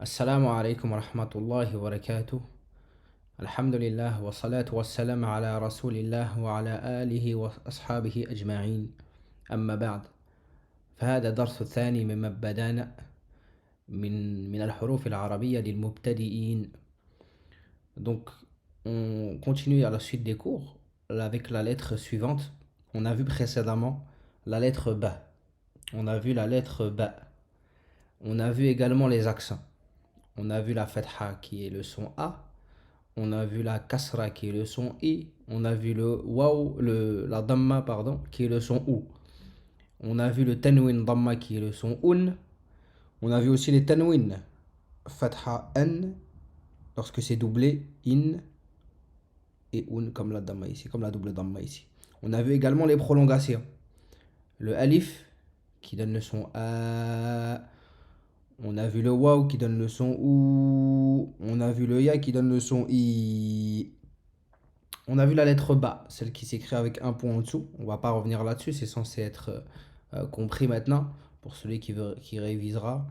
Assalamu alaikum wa rahmatullahi wa barakatuh. Alhamdulillah wa salatu wa salam ala rasulillah wa ala alihi wa ashabihi ajma'in. Amma ba'd. فهذا درس ثاني مما بدأنا من الحروف العربية للمبتدئين. Donc, on continue à la suite des cours avec la lettre suivante. On a vu précédemment la lettre Ba. On a vu la lettre Ba. On a vu également les accents. On a vu la fatha qui est le son A. On a vu la kasra qui est le son I. On a vu le waw, la damma pardon, qui est le son OU. On a vu le tanwin damma qui est le son UN. On a vu aussi les tanwin fatha N lorsque c'est doublé in et UN comme la damma ici, comme la double damma ici. On a vu également les prolongations. Le alif qui donne le son A. On a vu le waw qui donne le son OU. On a vu le ya qui donne le son I. On a vu la lettre Ba, celle qui s'écrit avec un point en dessous. On va pas revenir là-dessus, c'est censé être compris maintenant pour celui qui révisera.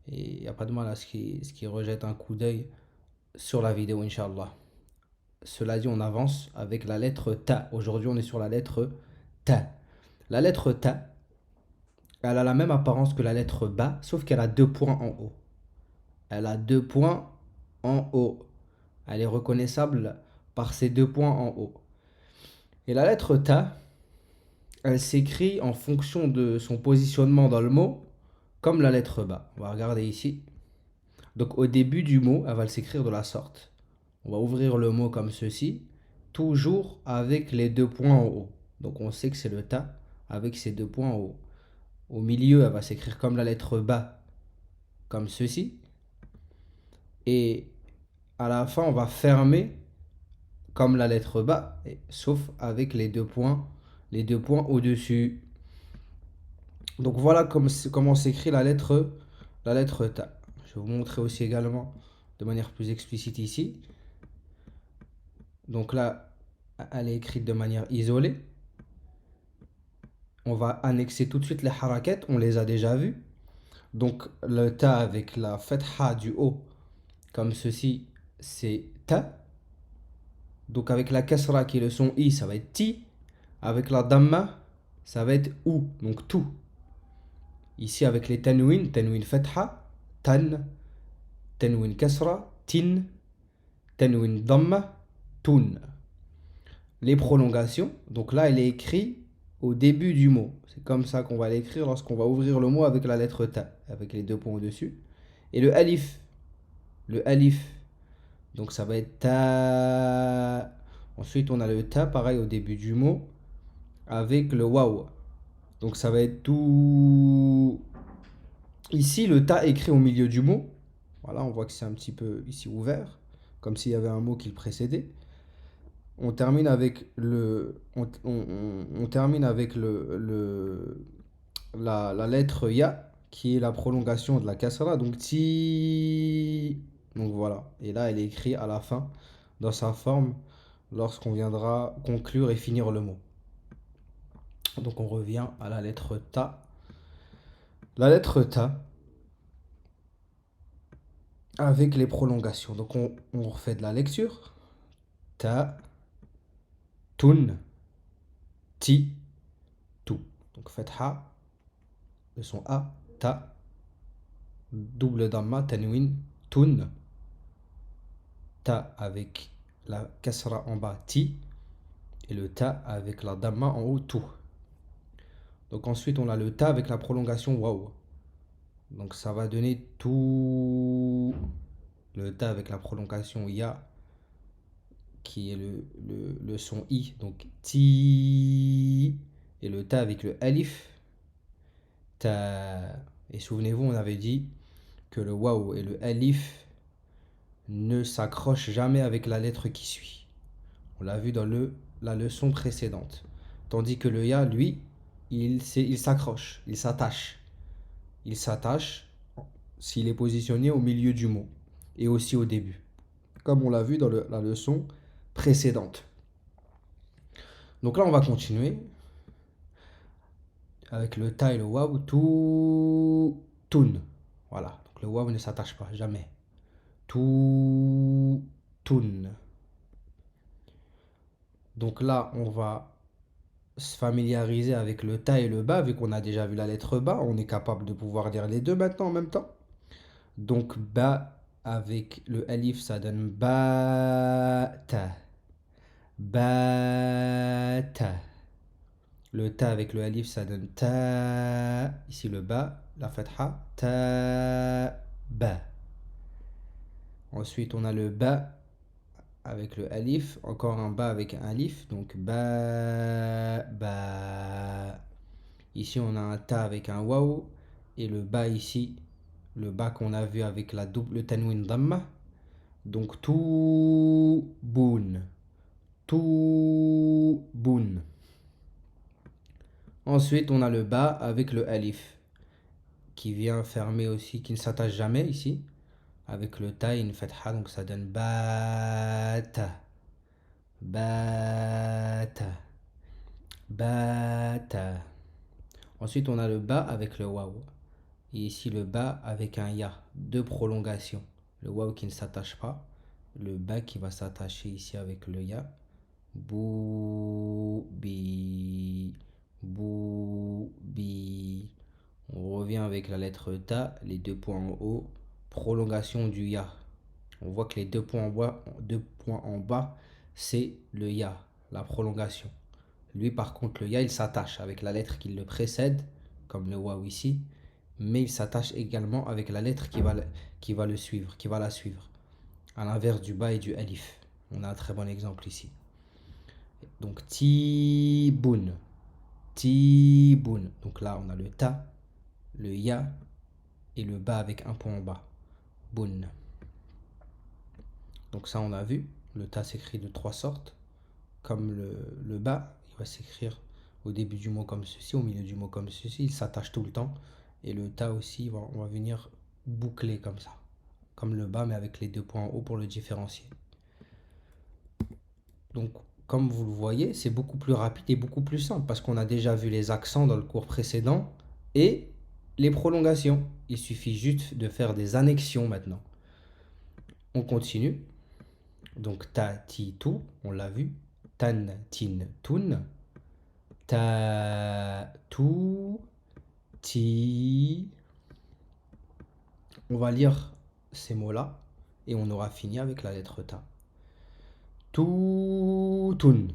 Et il n'y a pas de mal à ce qui rejette un coup d'œil sur la vidéo, Inch'Allah. Cela dit, on avance avec la lettre Ta. Aujourd'hui, on est sur la lettre Ta. La lettre Ta, elle a la même apparence que la lettre Ba, sauf qu'elle a deux points en haut. Elle a deux points en haut. Elle est reconnaissable par ces deux points en haut. Et la lettre Ta, elle s'écrit en fonction de son positionnement dans le mot, comme la lettre Ba. On va regarder ici. Donc au début du mot, elle va s'écrire de la sorte. On va ouvrir le mot comme ceci, toujours avec les deux points en haut. Donc on sait que c'est le Ta avec ces deux points en haut. Au milieu, elle va s'écrire comme la lettre Ba, comme ceci. Et à la fin, on va fermer comme la lettre Ba, sauf avec les deux points au-dessus. Donc voilà comment s'écrit la lettre Ta. Je vais vous montrer aussi également de manière plus explicite ici. Donc là, elle est écrite de manière isolée. On va annexer tout de suite les harakat, on les a déjà vus. Donc le Ta avec la fatha du haut, comme ceci, c'est Ta. Donc avec la kasra qui est le son I, ça va être Ti. Avec la damma, ça va être OU, donc tout. Ici avec les tanwin fatha, tan, tanwin kasra, tin, tanwin damma, tun. Les prolongations, donc là elle est écrite au début du mot. C'est comme ça qu'on va l'écrire lorsqu'on va ouvrir le mot avec la lettre Ta, avec les deux points au-dessus. Et le alif, donc ça va être Ta. Ensuite on a le Ta, pareil au début du mot, avec le waw. Donc ça va être tout. Ici, le Ta écrit au milieu du mot. Voilà, on voit que c'est un petit peu ici ouvert, comme s'il y avait un mot qui le précédait. On termine avec la lettre Ya, qui est la prolongation de la kasra. Donc Ti. Donc voilà. Et là, elle est écrite à la fin, dans sa forme, lorsqu'on viendra conclure et finir le mot. Donc on revient à la lettre Ta. La lettre Ta avec les prolongations. Donc on refait de la lecture. Ta, tun, ti, tu. Donc fatha, le son A, ta, double damma, tanwin, tun. Ta avec la kasra en bas, ti. Et le Ta avec la damma en haut, tu. Donc ensuite on a le Ta avec la prolongation waw. Donc ça va donner tout. Le Ta avec la prolongation Ya, qui est le son I. Donc Ti. Et le Ta avec le Alif. Ta. Et souvenez-vous, on avait dit que le Waw et le Alif ne s'accrochent jamais avec la lettre qui suit. On l'a vu dans la leçon précédente. Tandis que le Ya, lui, il s'accroche, il s'attache. Il s'attache s'il est positionné au milieu du mot et aussi au début, comme on l'a vu dans la leçon précédente. Donc là, on va continuer avec le Ta et le Waw, tout, tun. Voilà, donc le Waw ne s'attache pas, jamais. Tout. Toun. Donc là, on va se familiariser avec le ta et le ba, vu qu'on a déjà vu la lettre ba, on est capable de pouvoir lire les deux maintenant en même temps. Donc ba avec le alif, ça donne ba ta. Ba ta. Le ta avec le alif, ça donne ta. Ici le ba, la fatha, ta ba. Ensuite, on a le ba avec le alif, encore un ba avec un alif, donc ba ba. Ici, on a un ta avec un waw et le ba ici, le ba qu'on a vu avec la double le tanwin damma. Donc tout boun, tout boun. Ensuite, on a le ba avec le alif qui vient fermer aussi, qui ne s'attache jamais ici, avec le ta et une fatha, donc ça donne bata, bata, bata. Ensuite, on a le ba avec le waw. Et ici, le ba avec un ya, deux prolongations. Le waw qui ne s'attache pas, le ba qui va s'attacher ici avec le ya. Bou, bi, bou, bi. On revient avec la lettre ta, les deux points en haut, prolongation du ya. On voit que les deux points en bas, c'est le ya, la prolongation. Lui, par contre, le ya, il s'attache avec la lettre qui le précède, comme le waw ici, mais il s'attache également avec la lettre qui va le suivre, qui va la suivre, à l'inverse du ba et du alif. On a un très bon exemple ici. Donc, tiboun, tiboun. Donc là, on a le ta, le ya et le ba avec un point en bas. Boun. Donc ça, on a vu. Le ta s'écrit de trois sortes. Comme le ba, il va s'écrire au début du mot comme ceci, au milieu du mot comme ceci. Il s'attache tout le temps. Et le ta aussi, on va venir boucler comme ça. Comme le ba, mais avec les deux points en haut pour le différencier. Donc, comme vous le voyez, c'est beaucoup plus rapide et beaucoup plus simple parce qu'on a déjà vu les accents dans le cours précédent et les prolongations. Il suffit juste de faire des annexions maintenant. On continue. Donc, ta, ti, tu, on l'a vu. Tan, tin, tun. Ta, tu, ti. On va lire ces mots-là et on aura fini avec la lettre ta. Tu, tun.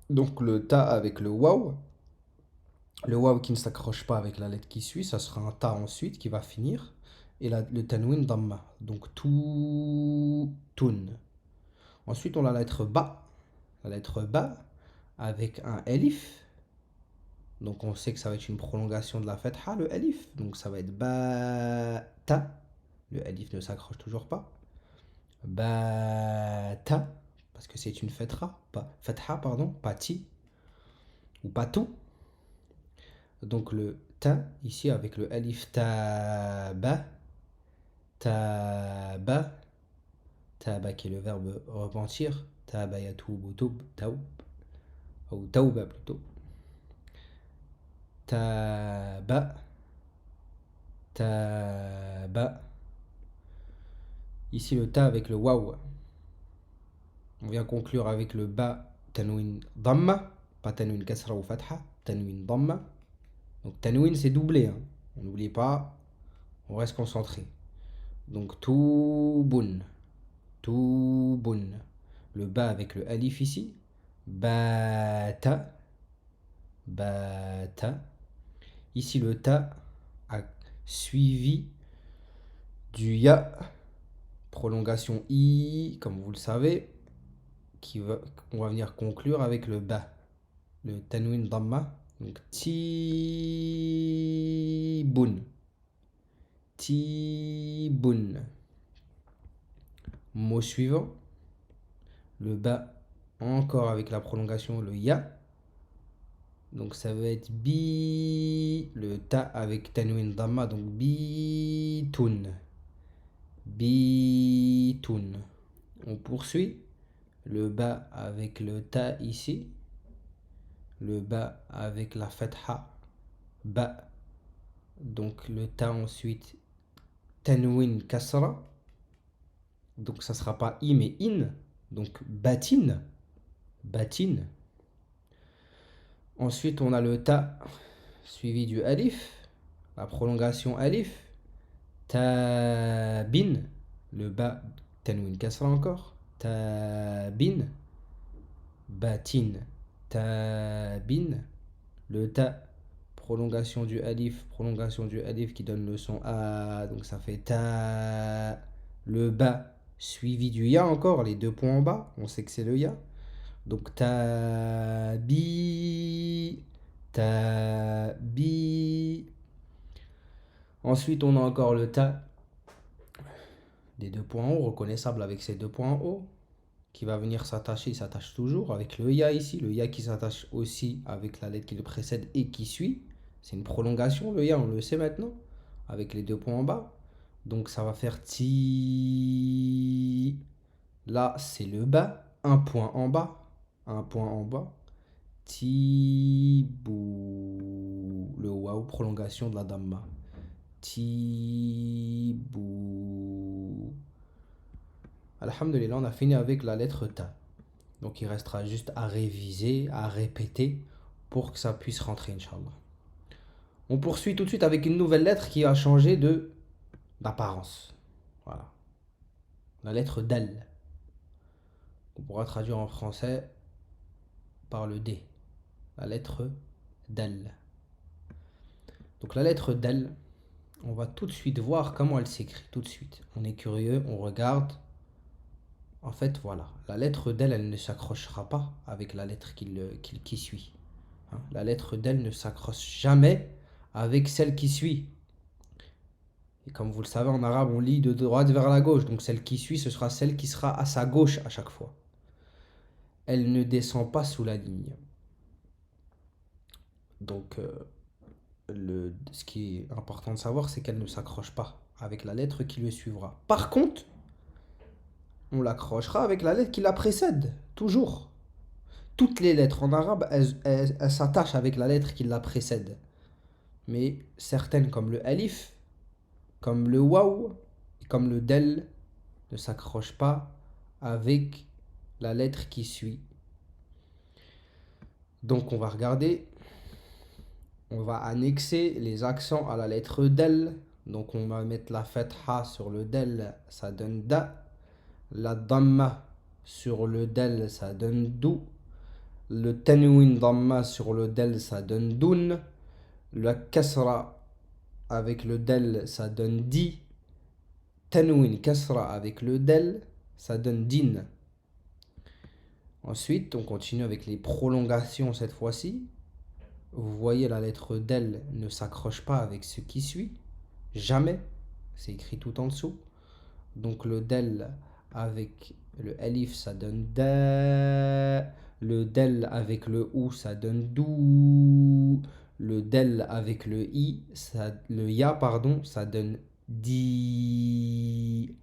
Donc, le ta avec le waw. Le waw qui ne s'accroche pas avec la lettre qui suit, ça sera un ta ensuite qui va finir. Et le tanwin damma. Donc tout tun. Ensuite, on a la lettre ba. La lettre ba avec un elif. Donc on sait que ça va être une prolongation de la fatha, le elif. Donc ça va être ba ta. Le elif ne s'accroche toujours pas. Ba ta. Parce que c'est une fatha, pardon, pas ti. Ou pas tout. Donc le ta ici avec le alif taba, taba, taba qui est le verbe repentir, taba yatoubu toub, taoub, ou taouba plutôt. Taba, taba. Ici le ta avec le waw. On vient conclure avec le ba tanwin damma, pas tanwin kasra ou fatha, tanwin damma. Donc tanwin c'est doublé, hein. On n'oublie pas, on reste concentré. Donc toubun, toubun. Le ba avec le alif ici. Bata, bata. Ici le ta a suivi du ya, prolongation i, comme vous le savez, qu'on va venir conclure avec le ba, le tanwin damma. Donc tibun, tibun. Mot suivant, le ba encore avec la prolongation, le ya. Donc ça va être bi, le ta avec tanwin damma, donc bitun, bitun. On poursuit, le ba avec le ta ici, le ba avec la fatha, ba. Donc le ta ensuite, tanwin kasra, Donc ça sera pas i mais in. Donc batin. Batin. Ensuite, on a le ta suivi du alif. La prolongation alif. Tabin. Le ba. Tanwin kasra encore. Tabin. Batin. Tabin. Le ta. Prolongation du alif qui donne le son a. Donc ça fait ta. Le ba suivi du ya encore, les deux points en bas. On sait que c'est le ya. Donc tabi. Tabi. Ensuite, on a encore le ta des deux points en haut, reconnaissable avec ces deux points en haut, qui va venir s'attacher, il s'attache toujours avec le ya ici, le ya qui s'attache aussi avec la lettre qui le précède et qui suit. C'est une prolongation, le ya, on le sait maintenant, avec les deux points en bas. Donc ça va faire ti. Là, c'est le bas, un point en bas, un point en bas. Tibou. Le waouh, prolongation de la damma. Tibou. Alhamdulillah, on a fini avec la lettre ta. Donc il restera juste à réviser, à répéter pour que ça puisse rentrer, Inch'Allah. On poursuit tout de suite avec une nouvelle lettre qui a changé d'apparence. Voilà. La lettre dal. On pourra traduire en français par le D. La lettre dal. Donc la lettre dal, on va tout de suite voir comment elle s'écrit. Tout de suite. On est curieux, on regarde. En fait, voilà. La lettre dal, elle ne s'accrochera pas avec la lettre qui suit. Hein. La lettre dal ne s'accroche jamais avec celle qui suit. Et comme vous le savez, en arabe, on lit de droite vers la gauche. Donc celle qui suit, ce sera celle qui sera à sa gauche à chaque fois. Elle ne descend pas sous la ligne. Donc, ce qui est important de savoir, c'est qu'elle ne s'accroche pas avec la lettre qui le suivra. Par contre, on l'accrochera avec la lettre qui la précède, toujours. Toutes les lettres en arabe, elles s'attachent avec la lettre qui la précède. Mais certaines, comme le alif, comme le waw, et comme le del, ne s'accrochent pas avec la lettre qui suit. Donc on va regarder, on va annexer les accents à la lettre del. Donc on va mettre la fatha sur le del, ça donne da. La damma sur le del, ça donne dou. Le tanwin damma sur le del, ça donne doun. La kasra avec le del, ça donne di. Tanwin kasra avec le del, ça donne din. Ensuite, on continue avec les prolongations cette fois-ci. Vous voyez, la lettre del ne s'accroche pas avec ce qui suit. Jamais. C'est écrit tout en dessous. Donc le del avec le alif, ça donne da. Le del avec le ou, ça donne dou. Le del avec le le ya, pardon, ça donne di.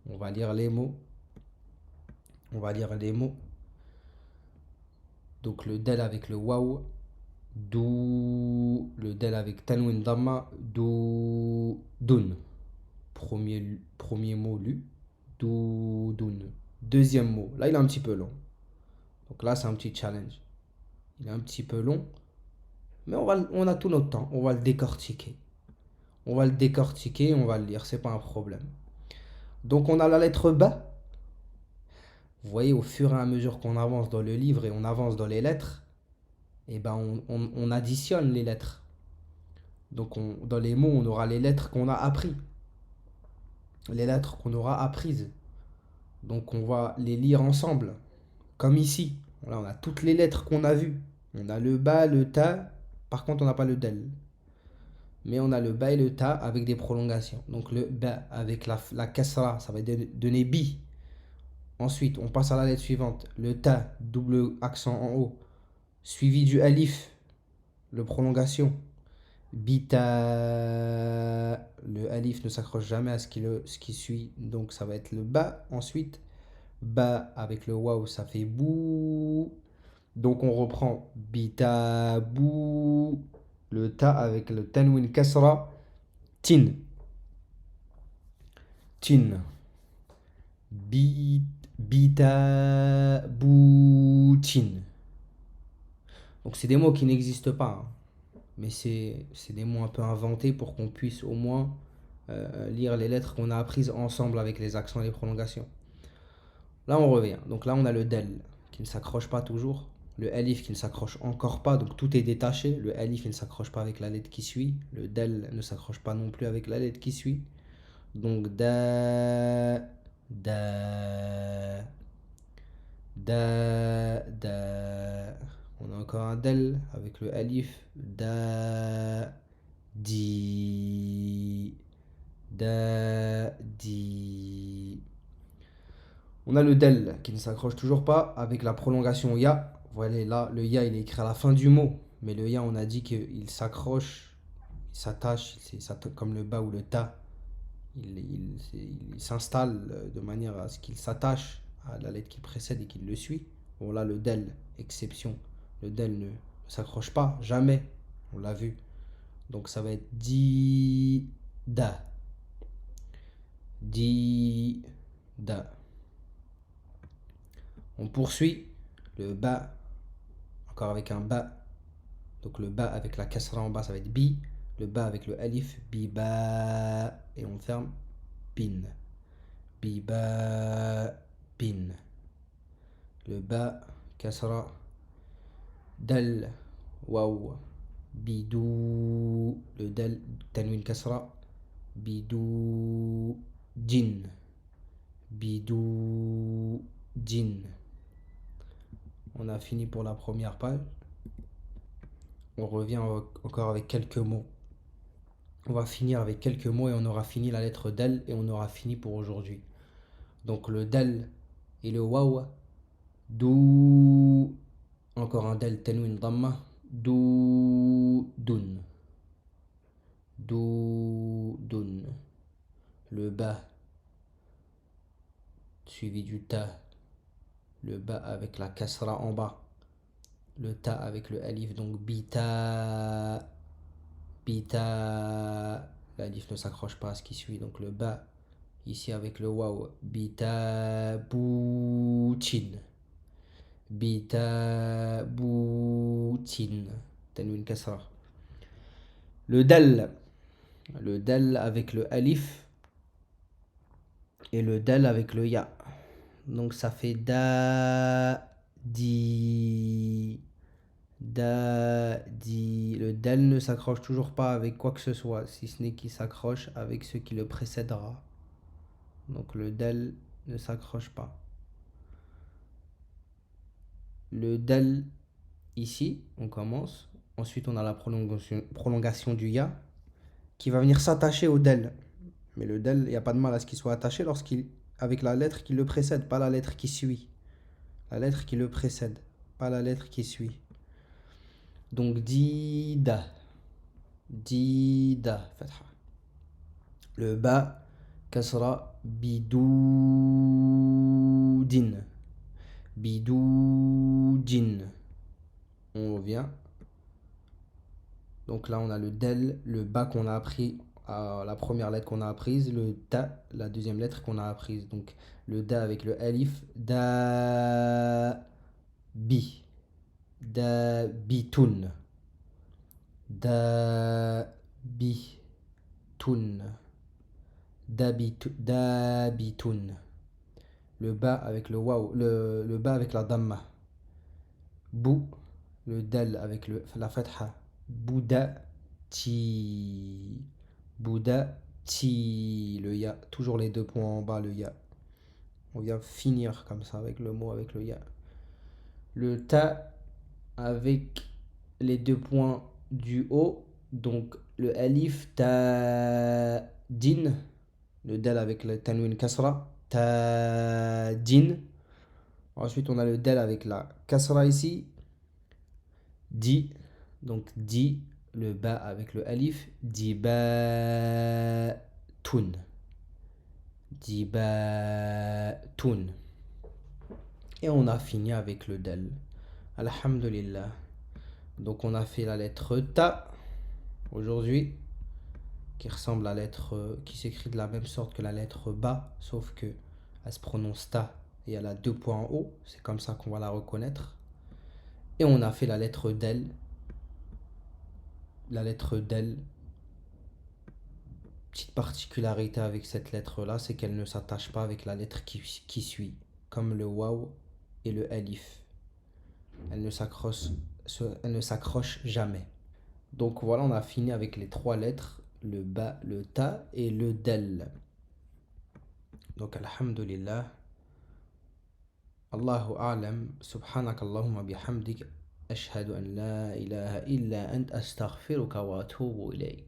On va lire les mots. On va lire les mots. Donc le del avec le waw, dou. Le del avec tanwin damma, dou. Dun. Premier mot lu. Dou. Dun. Deuxième mot. Là, il est un petit peu long. Donc là, c'est un petit challenge. Il est un petit peu long. Mais on a tout notre temps. On va le décortiquer. On va le décortiquer, on va le lire. C'est pas un problème. Donc on a la lettre B. Vous voyez, au fur et à mesure qu'on avance dans le livre et on avance dans les lettres, et ben on additionne les lettres. Donc dans les mots, on aura les lettres qu'on a appris. Les lettres qu'on aura apprises. Donc on va les lire ensemble. Comme ici. Là, on a toutes les lettres qu'on a vues. On a le ba, le ta. Par contre, on n'a pas le del. Mais on a le ba et le ta avec des prolongations. Donc le ba avec la kasra, ça va donner bi. Ensuite, on passe à la lettre suivante. Le ta, double accent en haut. Suivi du alif, le prolongation. Bita. Le alif ne s'accroche jamais à ce qui suit. Donc ça va être le ba. Ensuite, ba avec le waw, ça fait bou. Donc on reprend bita bou. Le ta avec le tanwin kasra. Tin. Tin. bita, boutin. Donc c'est des mots qui n'existent pas, hein. Mais c'est des mots un peu inventés pour qu'on puisse au moins lire les lettres qu'on a apprises ensemble avec les accents et les prolongations. Là, on revient. Donc là, on a le del qui ne s'accroche pas toujours. Le alif qui ne s'accroche encore pas. Donc tout est détaché. Le alif il ne s'accroche pas avec la lettre qui suit. Le del ne s'accroche pas non plus avec la lettre qui suit. Donc da, da, da. On a encore un del avec le alif. Da, di, di. On a le del qui ne s'accroche toujours pas avec la prolongation ya. Voilà, là, le ya il est écrit à la fin du mot. Mais le ya, on a dit qu'il s'accroche, il s'attache, comme le ba ou le ta. Il s'installe de manière à ce qu'il s'attache à la lettre qui précède et qu'il le suit. Bon, là, le del, exception. Le del ne s'accroche pas, jamais. On l'a vu. Donc ça va être di, da. Di, da. On poursuit le ba, encore avec un ba. Donc le ba avec la kasra en bas, ça va être bi. Le ba avec le alif, bi ba. Et on ferme, bin. Bi ba, bin. Le ba, kasra, dal, waw. Bidou. Le dal, tanwin kasra. Bidou, jin. Bidou, jin. On a fini pour la première page. On revient encore avec quelques mots. On va finir avec quelques mots et on aura fini la lettre dal et on aura fini pour aujourd'hui. Donc le dal et le waw. Dou. Encore un dal tanwin damma. Dou, dun. Dou, dun. Le ba suivi du ta. Le ba avec la kasra en bas. Le ta avec le alif, donc bita. Bita. L'alif ne s'accroche pas à ce qui suit, donc le ba ici avec le waw. Bita boutin. Bita boutin. Tanwin kasra. Le dal. Le dal avec le alif et le dal avec le ya. Donc ça fait da, di. Da, di. Le dal ne s'accroche toujours pas avec quoi que ce soit, si ce n'est qu'il s'accroche avec ce qui le précédera. Donc le dal ne s'accroche pas. Le dal, ici, on commence. Ensuite, on a la prolongation du ya qui va venir s'attacher au dal. Mais le dal, il n'y a pas de mal à ce qu'il soit attaché avec la lettre qui le précède, pas la lettre qui suit. La lettre qui le précède, pas la lettre qui suit. Donc dida. Dida. Fatha. Le ba, kasra, bidoudin. Bidoudin. On revient. Donc là, on a le del, le ba qu'on a appris, la première lettre qu'on a apprise, le ta, la deuxième lettre qu'on a apprise. Donc le da avec le alif, da, bi. Da, bitun. Da, bi. Tun. Dabitun. Le ba avec le waw, le ba avec la damma. Bou, le dal avec la fatha. Bouda, ti. Bouda, ti. Le ya, toujours les deux points en bas, le ya. On vient finir comme ça avec le mot, avec le ya. Le ta avec les deux points du haut. Donc le alif, ta, din. Le dal avec le tanwin kasra. Ta, din. Ensuite, on a le dal avec la kasra ici. Di. Donc di. Le ba avec le alif. Di ba tun. Di ba tun. Et on a fini avec le dal. Alhamdulillah. Donc on a fait la lettre ta aujourd'hui, qui ressemble à la lettre, qui s'écrit de la même sorte que la lettre ba, sauf que Elle se prononce ta et elle a deux points en haut. C'est comme ça qu'on va la reconnaître. Et on a fait la lettre del. La lettre del. Petite particularité avec cette lettre-là, c'est qu'elle ne s'attache pas avec la lettre qui suit, comme le waw et le alif. Elle ne s'accroche jamais. Donc voilà, on a fini avec les trois lettres, le ba, le ta et le del. Donc alhamdulillah. Allahu a'lam. Subhanakallahumma bihamdik. Ashhadu an la ilaha illa ant astaghfiruka wa atubu ilayk.